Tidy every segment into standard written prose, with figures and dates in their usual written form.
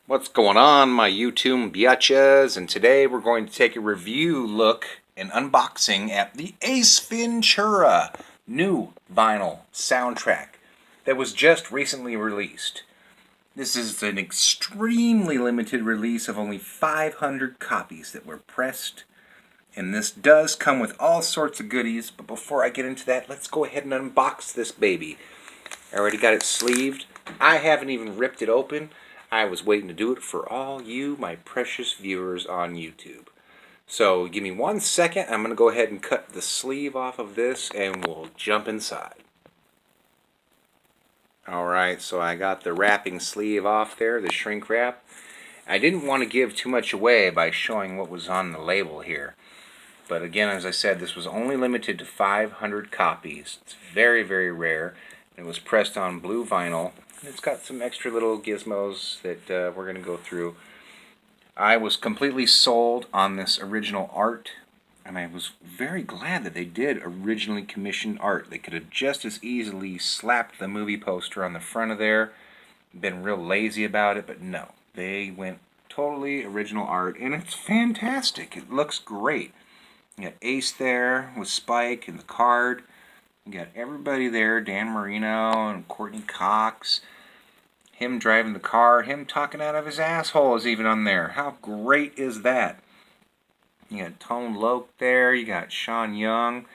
What's going on, my YouTube biatches? And today we're going to take a review look and unboxing at the Ace Ventura new vinyl soundtrack that was just recently released. This is an extremely limited release of only 500 copies that were pressed, and this does come with all sorts of goodies. But before I get into that, let's go ahead and unbox this baby. I already got it sleeved. I haven't even ripped it open. I was waiting to do it for all you, my precious viewers on YouTube. So give me 1 second. I'm going to go ahead and cut the sleeve off of this and we'll jump inside. Alright, so I got the wrapping sleeve off there, the shrink wrap. I didn't want to give too much away by showing what was on the label here. But again, as I said, this was only limited to 500 copies. It's very, very rare. It was pressed on blue vinyl. It's got some extra little gizmos that we're going to go through. I was completely sold on this original art, and I was very glad that they did originally commissioned art. They could have just as easily slapped the movie poster on the front of there, been real lazy about it, but no. They went totally original art, and it's fantastic. It looks great. You got Ace there with Spike and the card. You got everybody there, Dan Marino and Courtney Cox. Him driving the car, him talking out of his asshole is even on there. How great is that? You got Tone Loc there, you got Sean Young,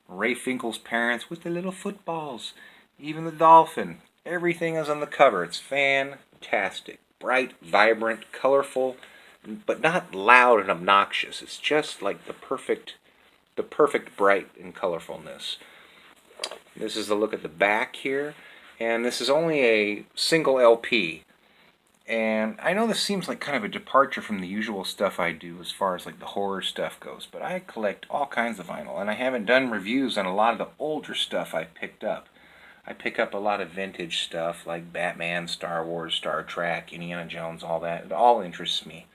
Ray Finkel's parents with the little footballs, even the dolphin. Everything is on the cover. It's fantastic. Bright, vibrant, colorful, but not loud and obnoxious. It's just like the perfect bright and colorfulness. This is the look at the back here, and this is only a single LP. And I know this seems like kind of a departure from the usual stuff I do as far as like the horror stuff goes, but I collect all kinds of vinyl, and I haven't done reviews on a lot of the older stuff I picked up. I pick up a lot of vintage stuff like Batman, Star Wars, Star Trek, Indiana Jones, all that. It all interests me.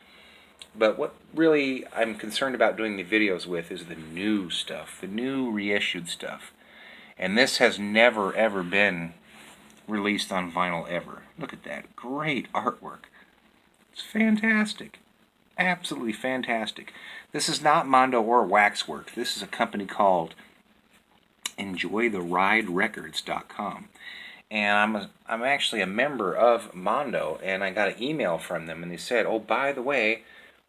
But what really I'm concerned about doing the videos with is the new stuff, the new reissued stuff. And this has never ever been released on vinyl ever. Look at that. Great artwork. It's fantastic. Absolutely fantastic. This is not Mondo or Waxwork. This is a company called EnjoyTheRideRecords.com. And I'm actually a member of Mondo, and I got an email from them, and they said, oh, by the way,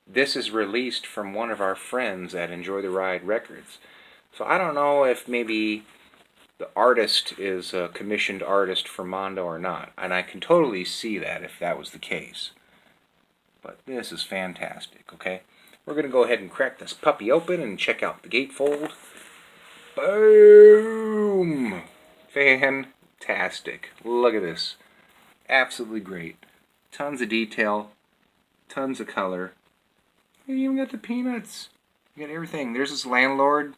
this is released from one of our friends at Enjoy the Ride Records. So I don't know if maybe the artist is a commissioned artist for Mondo or not. And I can totally see that if that was the case. But this is fantastic, okay? We're going to go ahead and crack this puppy open and check out the gatefold. Boom! Fantastic. Look at this. Absolutely great. Tons of detail. Tons of color. You even got the peanuts. You got everything. There's this landlord.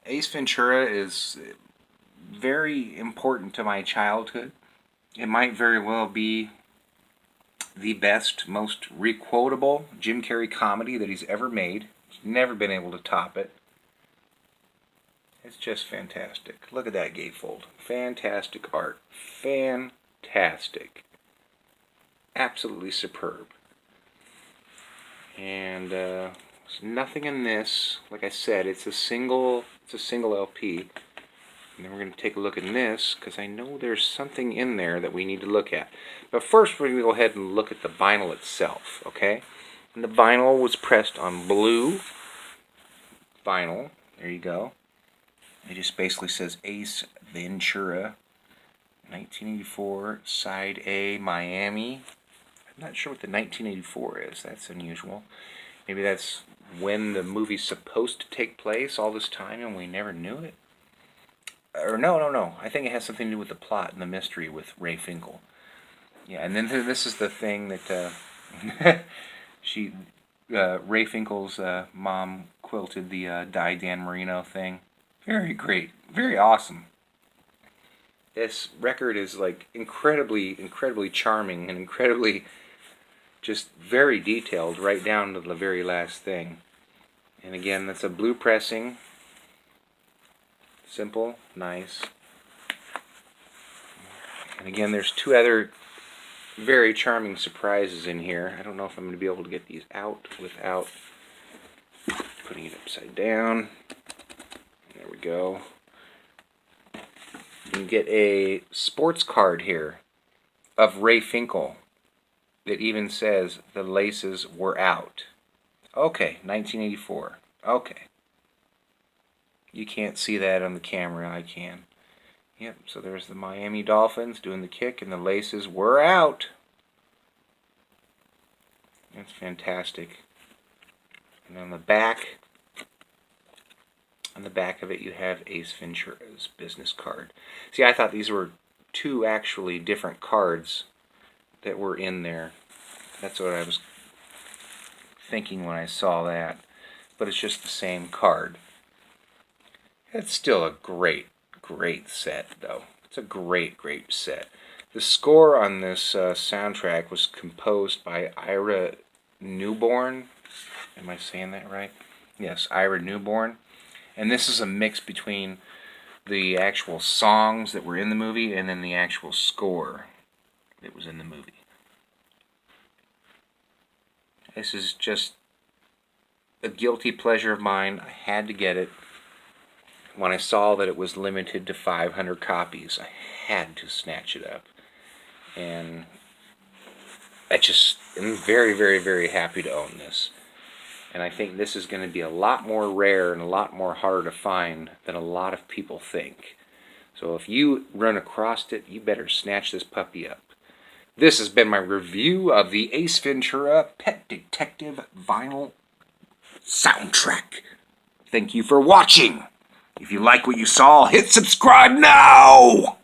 Ace Ventura is very important to my childhood. It might very well be the best, most requotable Jim Carrey comedy that he's ever made. He's never been able to top it. It's just fantastic. Look at that gatefold. Fantastic art. Fantastic. Absolutely superb. And there's nothing in this. Like I said, it's a single LP. And then we're going to take a look at this, because I know there's something in there that we need to look at. But first we're going to go ahead and look at the vinyl itself, okay? And the vinyl was pressed on blue vinyl. There you go. It just basically says Ace Ventura, 1984, Side A, Miami. I'm not sure what the 1984 is. That's unusual. Maybe that's when the movie's supposed to take place all this time and we never knew it. Or no. I think it has something to do with the plot and the mystery with Ray Finkel. Yeah, and then this is the thing that Ray Finkel's mom quilted the Die Dan Marino thing. Very great. Very awesome. This record is like incredibly charming and incredibly just very detailed right down to the very last thing. And again, that's a blue pressing. Simple, nice. And again, there's two other very charming surprises in here. I don't know if I'm going to be able to get these out without putting it upside down. There we go. You can get a sports card here of Ray Finkel that even says the laces were out. Okay, 1984. Okay. You can't see that on the camera. I can. Yep, so there's the Miami Dolphins doing the kick, and the laces were out. That's fantastic. And on the back of it, you have Ace Ventura's business card. See, I thought these were two actually different cards that were in there. That's what I was thinking when I saw that. But it's just the same card. It's still a great set, though. It's a great set. The score on this soundtrack was composed by Ira Newborn. Am I saying that right? Yes, Ira Newborn. And this is a mix between the actual songs that were in the movie and then the actual score that was in the movie. This is just a guilty pleasure of mine. I had to get it. When I saw that it was limited to 500 copies, I had to snatch it up. And I just am very happy to own this. And I think this is going to be a lot more rare and a lot more harder to find than a lot of people think. So if you run across it, you better snatch this puppy up. This has been my review of the Ace Ventura Pet Detective vinyl soundtrack. Thank you for watching. If you like what you saw, hit subscribe now!